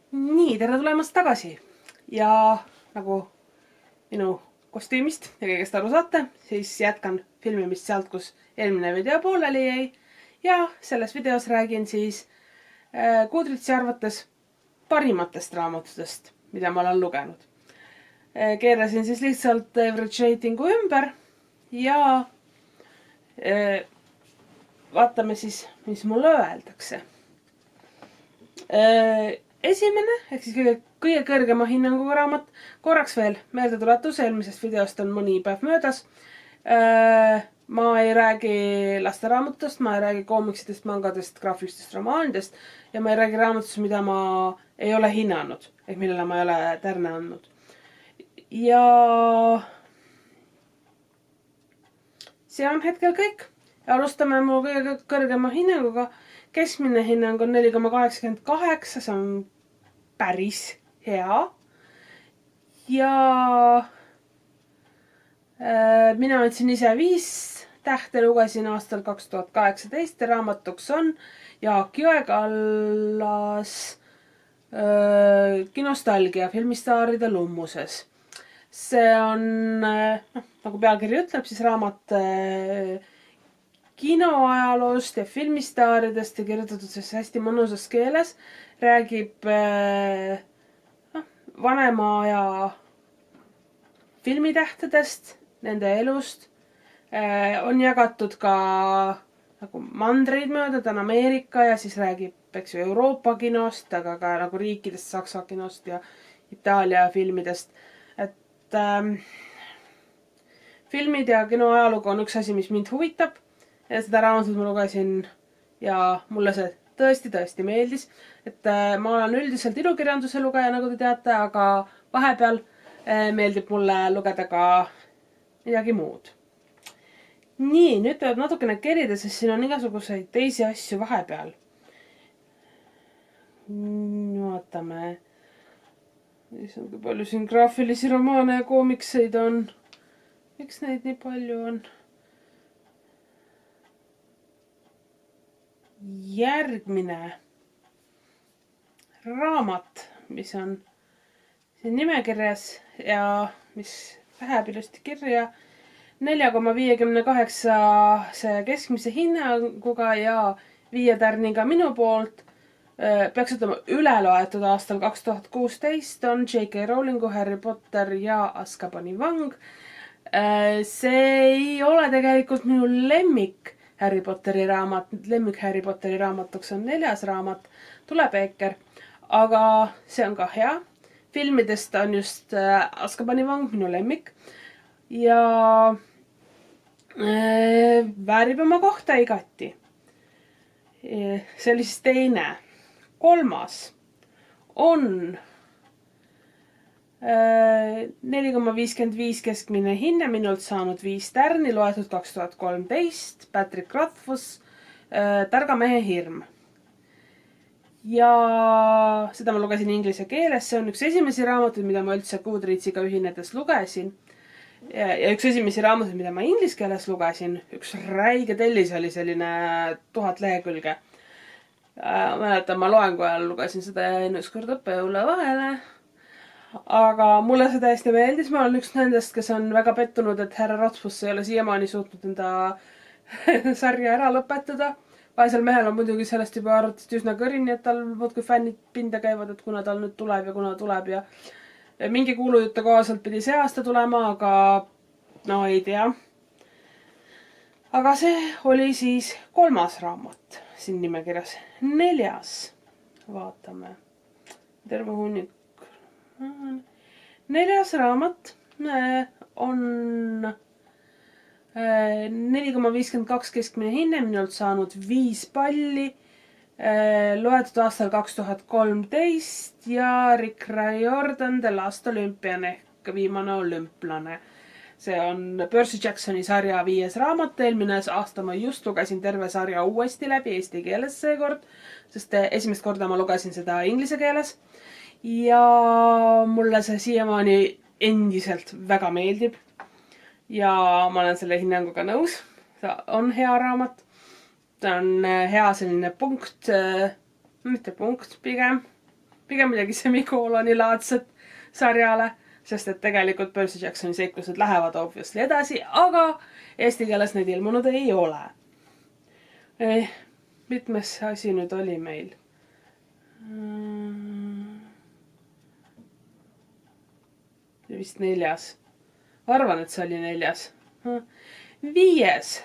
Nii, tere tulemast tagasi ja nagu minu kostüümist ja kõigest aru saate, siis jätkan filmimist sealt, kus eelmine video pooleli jäi ja selles videos räägin siis Goodreadsi arvates parimatest raamatutest, mida ma olen lugenud. Keerasin siis lihtsalt average ratingu ümber ja vaatame siis, mis mulle öeldakse. Esimene, ehk siis kõige kõrgema hinnanguga raamat, korraks veel meeldetuletus, eelmisest videost on mõni päev möödas. Ma ei räägi lasteraamatutest, ma ei räägi koomiksidest, mangadest, graafilistest romaanidest ja ma ei räägi raamatutest, mida ma ei ole hinnanud, ehk millele ma ei ole tärne andnud. Ja see on hetkel kõik. Alustame mu kõige kõrgema hinnanguga. Keskmine hinnang on 4,88, see on päris hea. Ja mina andsin ise 5 tähte, lugesin aastal 2018 ja raamatuks on Jaak Jõekallas Kinostalgia filmistaaride lummuses. See on, nagu pealkiri ütleb, siis raamat kinoajaloost ja filmistaaridest ja kirjutatud siis hästi mõnusas keeles. Räägib vanema aja filmitähtedest, nende elust. On jagatud ka nagu mandreid mööda, ta on Ameerika ja siis räägib, eks ju, Euroopa kinost, aga ka nagu riikidest, Saksa kinost ja Itaalia filmidest. Et filmid ja kinoajalugu on üks asi, mis mind huvitab. Ja seda raamatut ma lugesin ja mulle see tõesti meeldis. Et ma olen üldiselt ilukirjanduse lugeja, nagu te teate, aga vahepeal meeldib mulle lugeda ka midagi muud. Nii, nüüd peab natukene kerida, sest siin on igasuguseid teisi asju vahepeal. Vaatame. Kui palju siin graafilisi romaane ja koomikseid on. Miks neid nii palju on? Järgmine raamat, mis on siin nimekirjas ja mis läheb ilusti kirja 4,58 see keskmise hinnanguga ja 5 tärniga minu poolt. Peaks ütlema üle loetud aastal 2016 on J.K. Rowlingu Harry Potter ja Azkabani vang. See ei ole tegelikult minu lemmik Harry Potteri raamat, lemmik Harry Potteri raamatuks on 4. raamat, Tulepeeker, aga see on ka hea. Filmidest on just Azkabani vang minu lemmik ja väärib oma kohta igati. See oli siis teine. 3. on 4,55 keskmine hinne, minult saanud 5 tärni, loetud 2013, Patrick Rothfuss, Targa mehe hirm. Ja seda ma lugesin inglise keeles, see on üks esimesi raamatuid, mida ma üldse Goodreadsiga ühinedes lugesin. Ja üks esimesi raamatuid, mida ma inglise keeles lugesin, üks räige tellis oli selline 1000 lehekülge. Mäletan, ma loengu ajal lugesin seda ja jäin ükskord õppejõule vahele. Aga mulle see täiesti meeldis, ma olen üks nendest, kes on väga pettunud, et härra Rothfuss ei ole siiamaani suutnud enda sarja ära lõpetada. Vaesel mehel on muidugi sellest juba arvatavasti üsna kõrini, et tal muudkui fännid pinda käivad, et kuna tal nüüd tuleb ja kuna tuleb ja mingi kuulujutte kohaselt pidi see aasta tulema, aga no ei tea. Aga see oli siis 3. raamat siin nimekirjas. 4. vaatame. Terve hunnik. 4. raamat on 4,52 keskmine hinne, minult saanud 5 palli, loetud aastal 2013 ja Rick Riordan The Last Olympian ehk viimane olümplane. See on Percy Jacksoni sarja 5. raamat, eelmine aasta ma just lugesin terve sarja uuesti läbi eesti keeles seekord, sest esimest korda ma lugesin seda inglise keeles. Ja mulle see siiamaani endiselt väga meeldib. Ja ma olen selle hinnanguga nõus. See on hea raamat. Ta on hea selline punkt, mitte punkt pigem. pigem midagi semikoloni laadset sarjale, sest et tegelikult Percy Jacksoni seiklused lähevad obviously edasi, aga eesti keeles neid ilmunud ei ole. Mitmes asi nüüd oli meil? Vist 4. Arvan, et see oli 4. 5.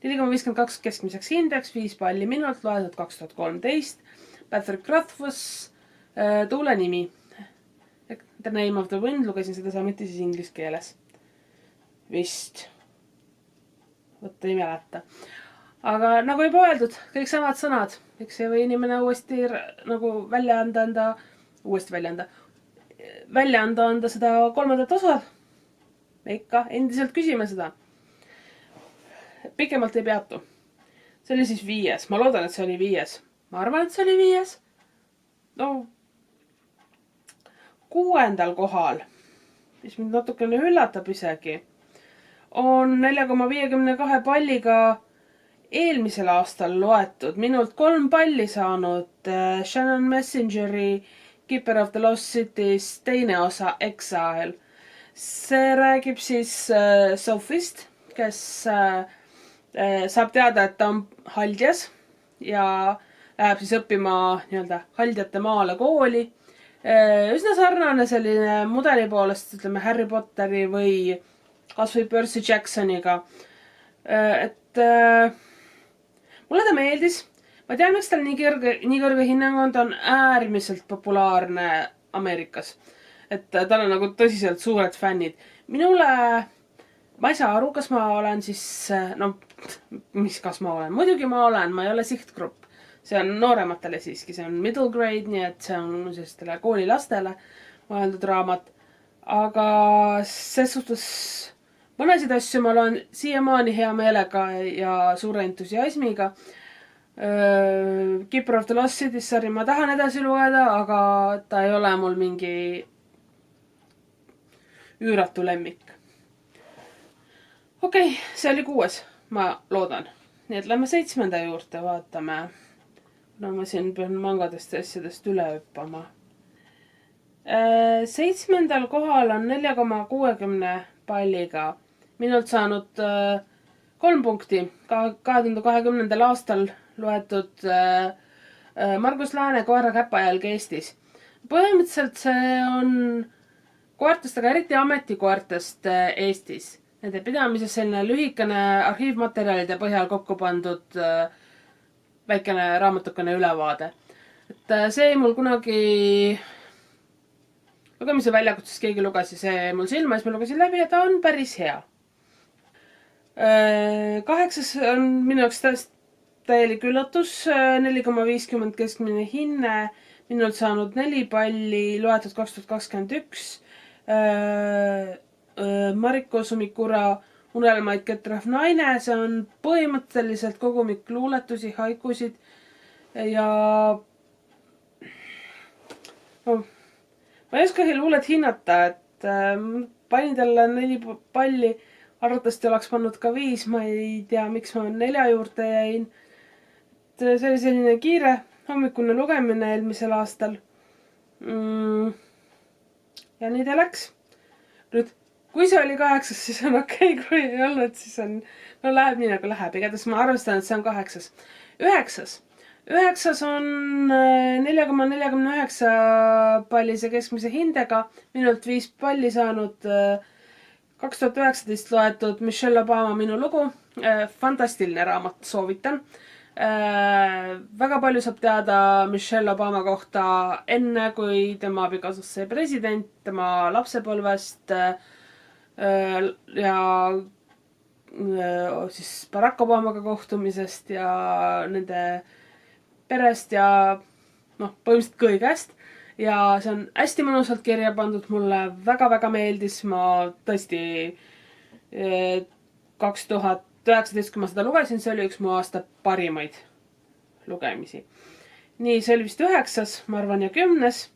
4,52 keskmiseks hindeks, 5 palli minult, loetud 2013. Patrick Rothfuss, Tuule nimi. The Name of the Wind, lugesin seda samuti siis inglise keeles. Vist. Võtta ei mäleta. Aga nagu juba öeldud, kõik samad sõnad. Eks ei või inimene uuesti nagu välja anda seda 3. osa. Me ikka endiselt küsime seda. Pikemalt ei peatu. See oli siis 5. Ma loodan, et see oli 5. Ma arvan, et see oli 5. No, 6. kohal, mis mind natukene üllatab isegi, on 4,52 palliga eelmisel aastal loetud, minult 3 palli saanud Shannon Messengeri Keeper of the Lost City's teine osa Exile. See räägib siis Sophist, kes saab teada, et ta on haldjas ja läheb siis õppima nii-öelda haldjate maale kooli. Üsna sarnane selline mudeli poolest, ütleme Harry Potteri või kas või Percy Jacksoniga. Et mulle ta meeldis. Ma tean, miks tal nii kõrge hinnang on, ta on äärmiselt populaarne Ameerikas. Et tal on nagu tõsiselt suured fännid. Minule, ma ei saa aru, kas ma olen siis, no kas ma olen? Muidugi ma olen, ma ei ole sihtgrupp. See on noorematele siiski, see on middle grade, nii et see on sellistele koolilastele mõeldud raamat. Aga ses suhtes mõnesid asju ma olen siiamaani hea meelega ja suure entusiasmiga. Keeper of the Lost City's sari ma tahan edasi lugeda, aga ta ei ole mul mingi üüratu lemmik. Okei, see oli 6, ma loodan. Nii et lähme 7. juurde, vaatame. No ma siin pean mangadest ja asjadest üle hüppama. 7. kohal on 4,60 palliga. Minult saanud 3 punkti. 2020. aastal loetud Margus Lääne Koera käpajälg Eestis. Põhimõtteliselt see on koertest, aga eriti ametikoertest Eestis. Nende pidamises selline lühikene arhiivmaterjalide põhjal kokku pandud väikene raamatukene ülevaade. Et see mul kunagi lugemise väljakutses keegi luges ja see mul silma, siis ma lugesin läbi ja ta on päris hea. 8. on minu jaoks täielik üllatus, 4,50 keskmine hinne, minult saanud 4 palli, loetud 2021. Mariko Sumikura Unelmaid ketrav naine, see on põhimõtteliselt kogumik luuletusi, haikusid ja no, ma ei oskagi luulet hinnata, et panin talle 4 palli, arvatavasti oleks pannud ka 5, ma ei tea, miks ma 4 juurde jäin. See oli selline kiire hommikune lugemine eelmisel aastal. Ja nii ta läks. Nüüd, kui see oli 8, siis on okei, kui ei olnud, siis on, no läheb nii nagu läheb. Igatahes ma arvestan, et see on 8. 9. 9 on 4,49 pallise keskmise hindega. Minult 5 palli saanud 2019 loetud Michelle Obama Minu lugu. Fantastiline raamat, soovitan. Väga palju saab teada Michelle Obama kohta enne, kui tema abikaasast sai president, tema lapsepõlvest ja siis Barack Obamaga kohtumisest ja nende perest ja noh, põhimõtteliselt kõigest. Ja see on hästi mõnusalt kirja pandud, mulle väga-väga meeldis. Ma tõesti 2019, kui ma seda lugesin, see oli üks mu aasta parimaid lugemisi. Nii, see oli vist 9, ma arvan, ja 10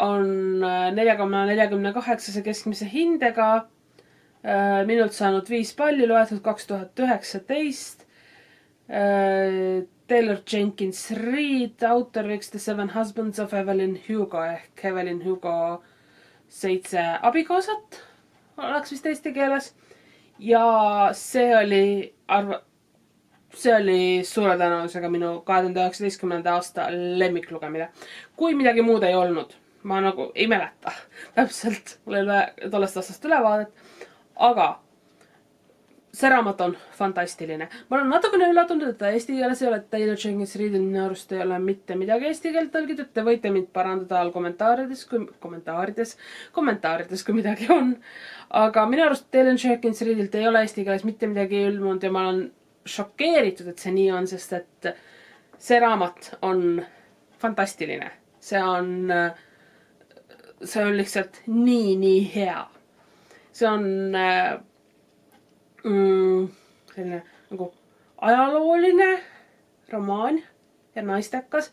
on 4,48 keskmise hindega. Minult saanud 5 palli, loetud 2019. Taylor Jenkins Reid, autoriks The Seven Husbands of Evelyn Hugo ehk Evelyn Hugo 7 abikaasat, oleks vist eesti keeles. Ja see oli suure tõenäosusega minu 2019. aasta lemmiklugemine. Kui midagi muud ei olnud, ma nagu ei mäleta täpselt, mul ei ole tollest aastast ülevaadet, aga see raamat on fantastiline. Ma olen natukene üllatunud, et ta eesti keeles ei ole, et Taylor Jenkins Reidil minu arust ei ole mitte midagi eesti keelt tõlgitud. Te võite mind parandada all kommentaarides, kui midagi on. Aga minu arust Taylor Jenkins Reidilt ei ole eesti keeles mitte midagi ilmunud ja ma olen šokeeritud, et see nii on, sest et see raamat on fantastiline. See on lihtsalt nii hea. See on selline nagu ajalooline romaan ja naistekas.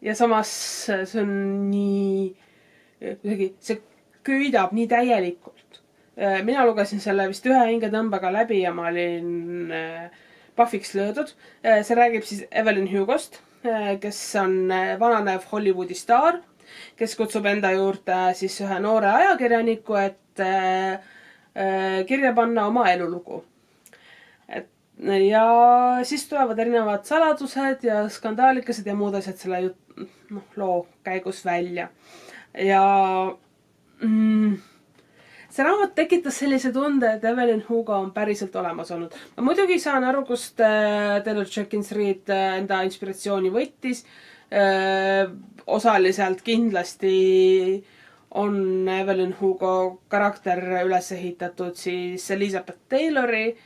Ja samas see on nii, see köidab nii täielikult. Mina lugesin selle vist ühe hingetõmbega läbi ja ma olin pahviks löödud. See räägib siis Evelyn Hugost, kes on vananev Hollywoodi staar, kes kutsub enda juurde siis ühe noore ajakirjaniku, et kirja panna oma elulugu. Ja siis tulevad erinevad saladused ja skandaalikesed ja muud asjad selle loo käigus välja. Ja see raamat tekitas sellise tunde, et Evelyn Hugo on päriselt olemas olnud. Ma muidugi saan aru, kust Taylor Jenkins Reid enda inspiratsiooni võttis. Osaliselt kindlasti on Evelyn Hugo karakter üles ehitatud siis Elizabeth Taylori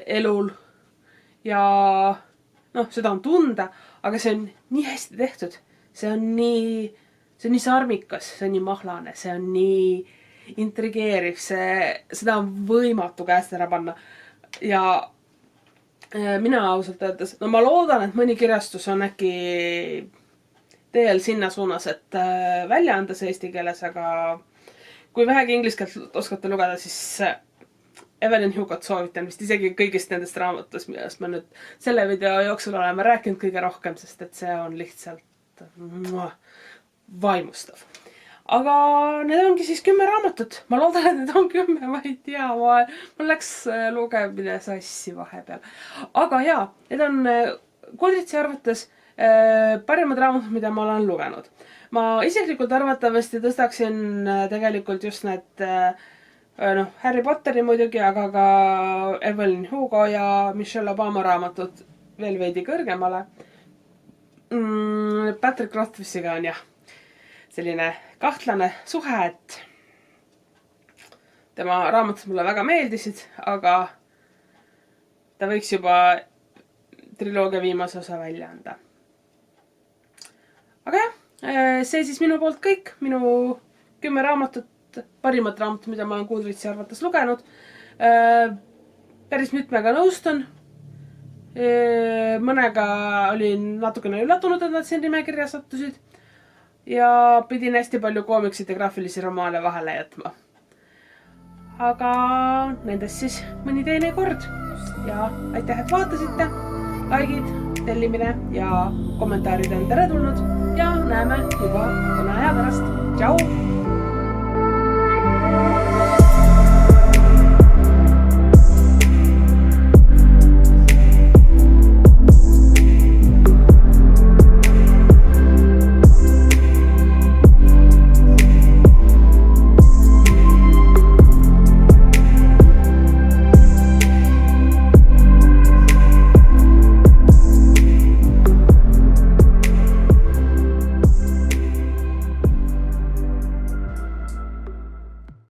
elul ja seda on tunda, aga see on nii hästi tehtud. See on nii sarmikas, see on nii mahlane, see on nii intrigeeriv, seda on võimatu käest ära panna. Ja mina ausalt öeldes, ma loodan, et mõni kirjastus on äkki teel sinna suunas, et välja anda see eesti keeles, aga kui vähegi inglise keelt oskate lugeda, siis Evelyn Hugot soovitan vist isegi kõigist nendest raamatust, millest ma nüüd selle video jooksul oleme rääkinud kõige rohkem, sest et see on lihtsalt vaimustav. Aga need ongi siis 10 raamatut. Ma loodan, et need on 10, ma ei tea, mul läks lugemine sassi vahepeal. Aga jaa, need on Goodreadsi arvates parimad raamatud, mida ma olen lugenud. Ma isiklikult arvatavasti tõstaksin tegelikult just need Harry Potteri muidugi, aga ka Evelyn Hugo ja Michelle Obama raamatud veel veidi kõrgemale. Patrick Rothfussiga on jah selline kahtlane suhe, et tema raamatud mulle väga meeldisid, aga ta võiks juba triloogia viimase osa välja anda. Aga jah, see siis minu poolt kõik, minu 10 raamatut, parimat raamatut, mida ma olen Goodreadsi arvates lugenud. Päris mitmega nõustun. Mõnega olin natukene üllatunud, et nad siin nimekirja sattusid. Ja pidin hästi palju koomiksid ja graafilisi romaane vahele jätma. Aga nendest siis mõni teine kord. Ja aitäh, et vaatasite. Likeid, tellimine ja kommentaarid on teretulnud. Ja näeme juba mõne aja pärast. Tšau!